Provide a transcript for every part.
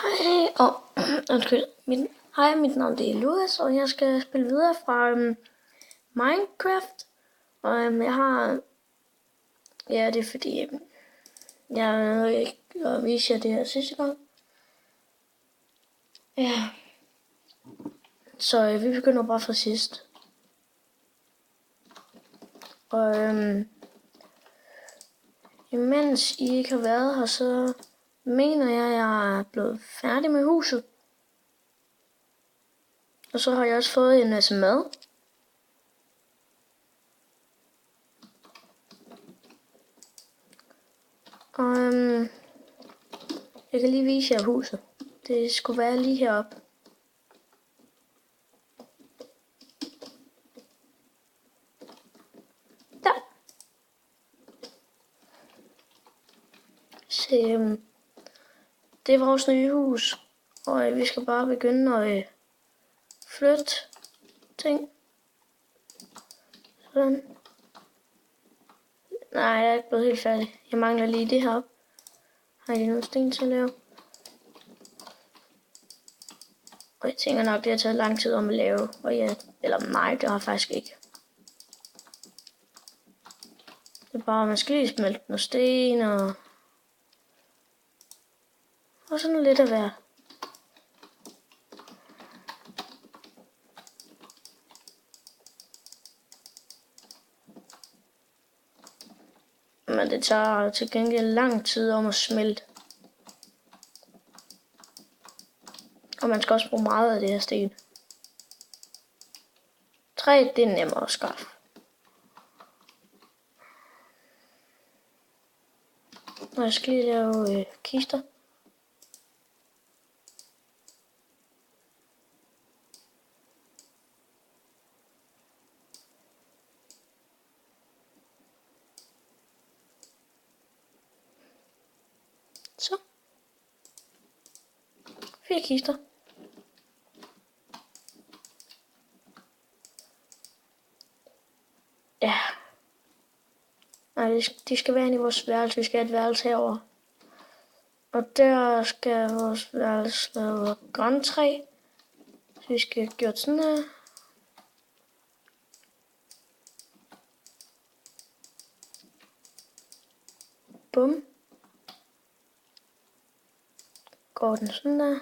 Hej, undskyld. Mit navn det er Lukas, og jeg skal spille videre fra Minecraft. Og jeg har... Ja, det er fordi... jeg nåede ikke at vise jer det her sidste gang. Ja. Så vi begynder bare fra sidst. Og imens I ikke har været her, så mener jeg er blevet færdig med huset. Og så har jeg også fået en masse mad. Og jeg kan lige vise jer huset. Det skulle være lige heroppe. Der. Så det er vores nye hus. Og vi skal bare begynde at flytte ting. Sådan. Nej, jeg er ikke blevet helt færdig. Jeg mangler lige det her. Har I nogle sten til at lave? Og jeg tænker nok, det har taget lang tid om at lave. Og ja, eller nej, det har faktisk ikke. Det er bare, man skal lige smelte nogle sten og sådan lidt af hver. Men det tager til gengæld lang tid om at smelte. Og man skal også bruge meget af det her sten. Træ, det er nemmere at skaffe. Og jeg skal lige lave kister. Så. 4 kister. Ja. Nej, de skal være inde i vores værelse. Vi skal have et værelse herover. Og der skal vores værelse være grøntræ. Så vi skal have gjort sådan her. Bum. Går den sådan der.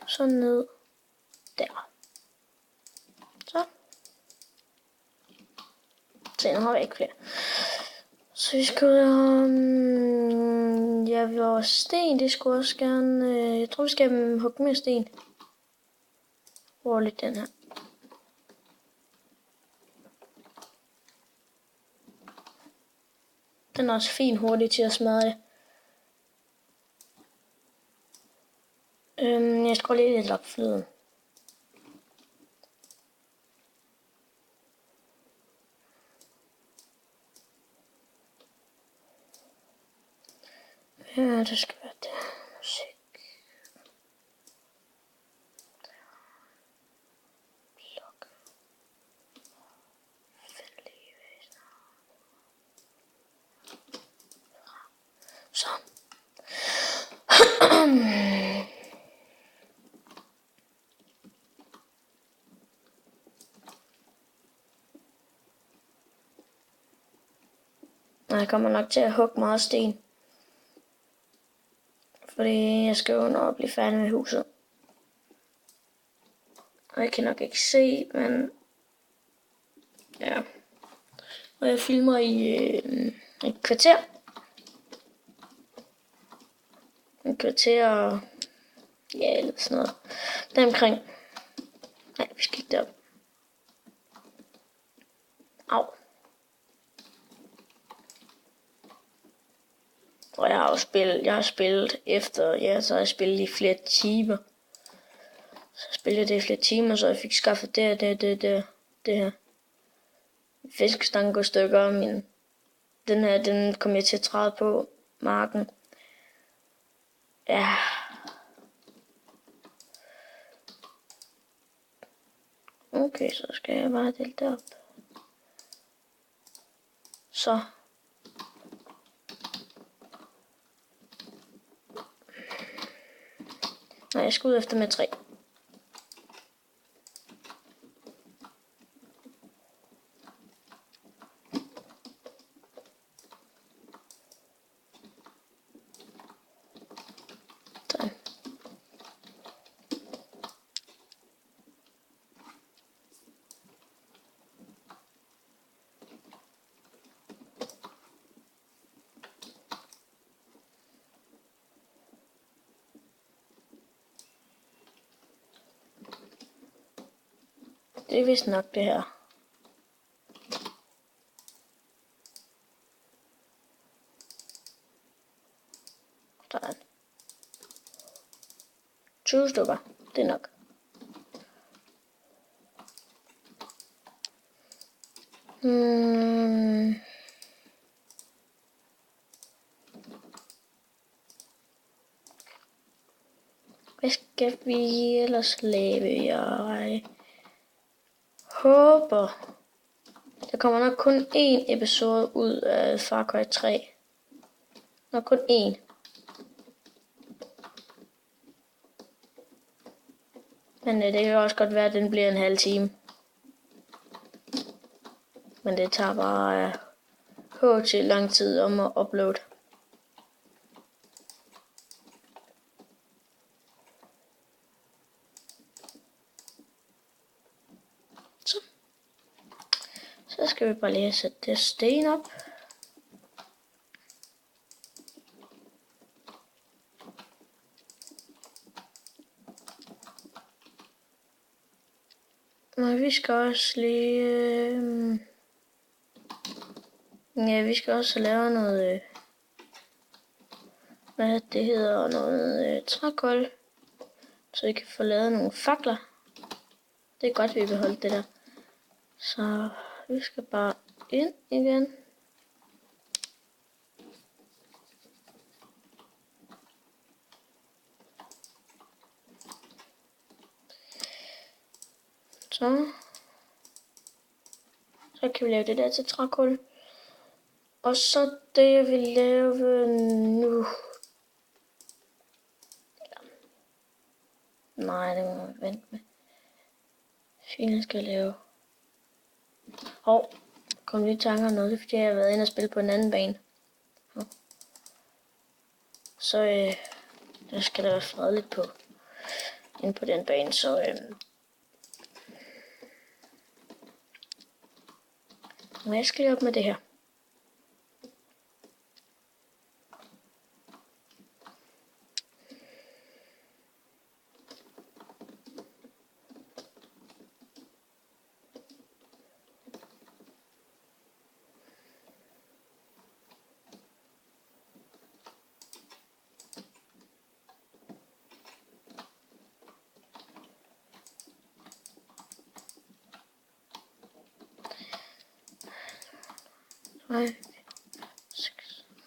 Så ned. Der. Så. Så nu har vi ikke flere. Så vi skal ja, vores sten, det skulle også gerne... jeg tror, vi skal hugge mere sten. Hvor lidt den her. Den er også fin hurtigt til at smadre det. Jeg skruer lige lidt op flyden. Ja, det skal være det. Musik. Luk. Venlige væsener. Så. Jeg kommer nok til at hugge meget sten. Fordi jeg skal jo nå at blive færdig med huset. Og jeg kan nok ikke se, men... ja. Og jeg filmer i et kvarter. Et kvarter... ja, eller sådan noget. Der omkring. Nej, vi skal ikke derop. Au. Og jeg har spillet efter, ja, så har jeg spillet i flere timer. Så spillede jeg det i flere timer, så jeg fik skaffet det her. Fiskestangen går i stykker, men den her, den kom jeg til at træde på marken. Ja. Okay, så skal jeg bare dele det op. Så. Nej, jeg skal ud efter med 3. Sådan. Det er vist nok det her. Sådan. 20 stykker. Det er nok. Hvad skal vi ellers lave? Jeg håber, der kommer nok kun én episode ud af Far Cry 3. Nok kun én. Men det kan også godt være, at den bliver en halv time. Men det tager bare HT lang tid om at uploade. Så skal vi bare lige sætte det sten op. Men vi skal også lige... ja, vi skal også lave noget... hvad det hedder, noget trækul. Så vi kan få lavet nogle fakler. Det er godt, vi beholder det der. Så vi skal bare ind igen. Så kan vi lave det der til trækul. Og så det jeg vil lave nu. Nej, det må jeg vente med. Fint skal jeg lave. Kom lige i tanker om noget, fordi jeg har været inde og spille på en anden bane. Så der skal der være fredeligt på. Inde på den bane, så jeg skal lige op med det her.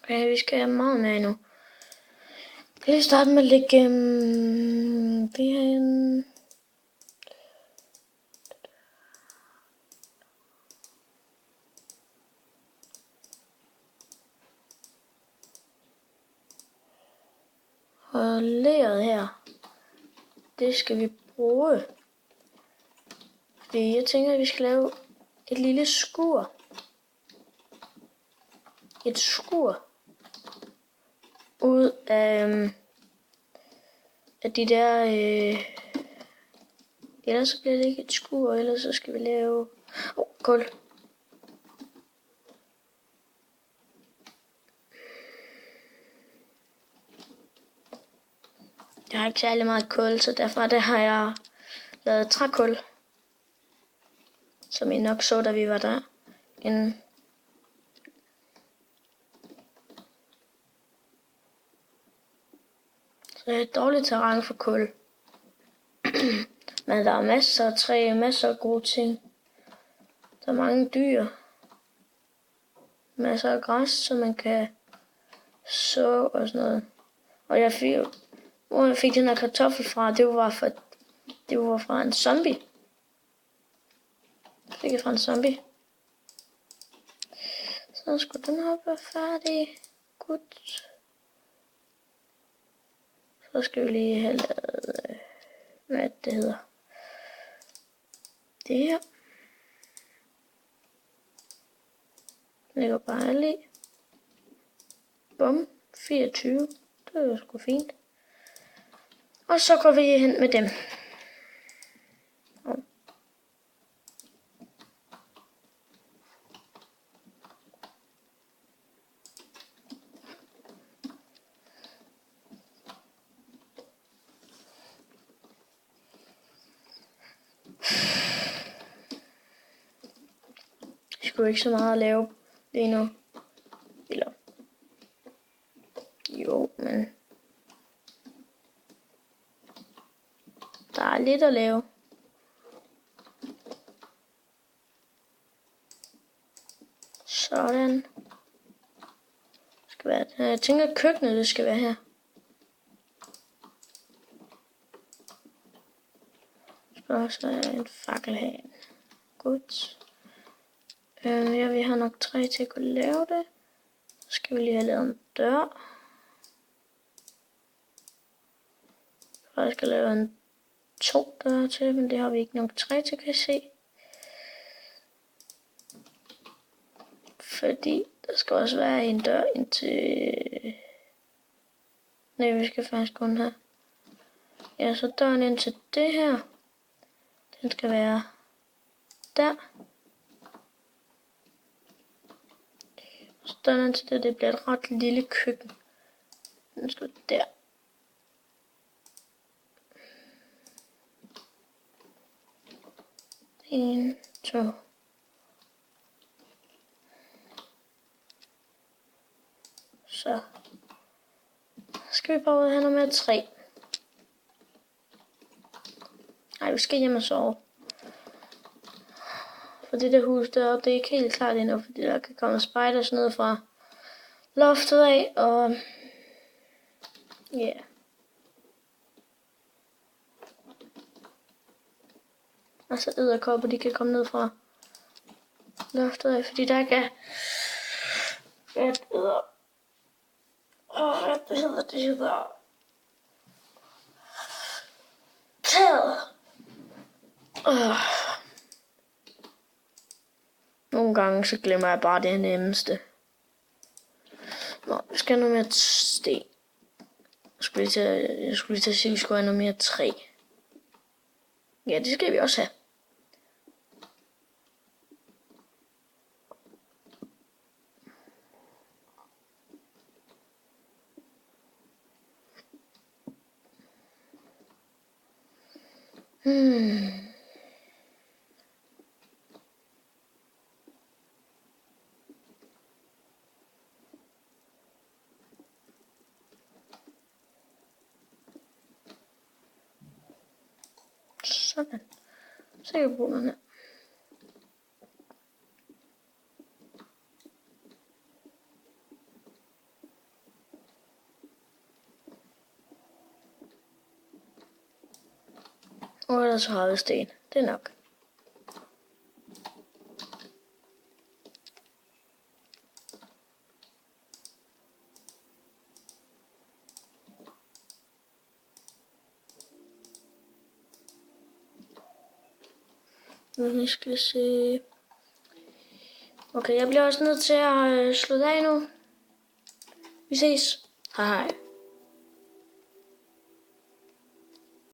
Okay, vi skal have meget mere nu. Jeg vil lige starte med at lægge det her ind. Og leret her, det skal vi bruge. Fordi jeg tænker, at vi skal lave et lille skur. Et skur ud af de der ellers så bliver det ikke et skur, ellers så skal vi lave kul. Jeg har ikke særlig meget kul, så derfor har jeg lavet trækul, som I nok så, da vi var der inden. Så det er et dårligt terræn for kul. Men der er masser af træ, masser af gode ting. Der er mange dyr. Masser af græs, så man kan så og sådan noget. Og hvor jeg fik den her kartoffel fra, det var fra en zombie. Jeg fik det fra en zombie. Så skulle den her være færdig. Godt. Så skal vi lige have lavet hvad det hedder. Det her. Lægger bare alle i. Bum. 24. Det er jo sgu fint. Og så går vi hen med dem. Sgu ikke så meget at lave lige nu. Eller jo, men der er lidt at lave. Sådan. Skal være det. Jeg tænker at køkkenet det skal være her. Skal også være en fakkel her. Godt. Ja, vi har nok træ til at kunne lave det. Så skal vi lige have lavet en dør. Jeg skal lave en 2 døre til, men det har vi ikke nok træ til, kan jeg se. Fordi der skal også være en dør ind til... Nej, vi skal faktisk kun have... Ja, så døren ind til det her. Den skal være der. Så døren ind til det bliver et ret lille køkken. Den skal der. En, 2. Så skal vi bare ud og have noget mere træ. Nej, vi skal hjem og sove. For det der hus der, det er ikke helt klart endnu, fordi der kan komme spiders ned fra loftet af, og ja. Yeah. Og så edderkopper, de kan komme ned fra loftet af, fordi der ikke er et edder. Hvad hedder det hedder? Taget. Nogle gange så glemmer jeg bare det nemmeste. Nå, vi skal have noget mere sten. Jeg skulle lige til at sige, at vi skulle have noget mere træ. Ja, det skal vi også have. Sådan. Så kan vi bruge den her. Og ellers har vi sten. Det er nok. Nu skal vi se. Okay, jeg bliver også nødt til at slutte af nu. Vi ses. Hej hej.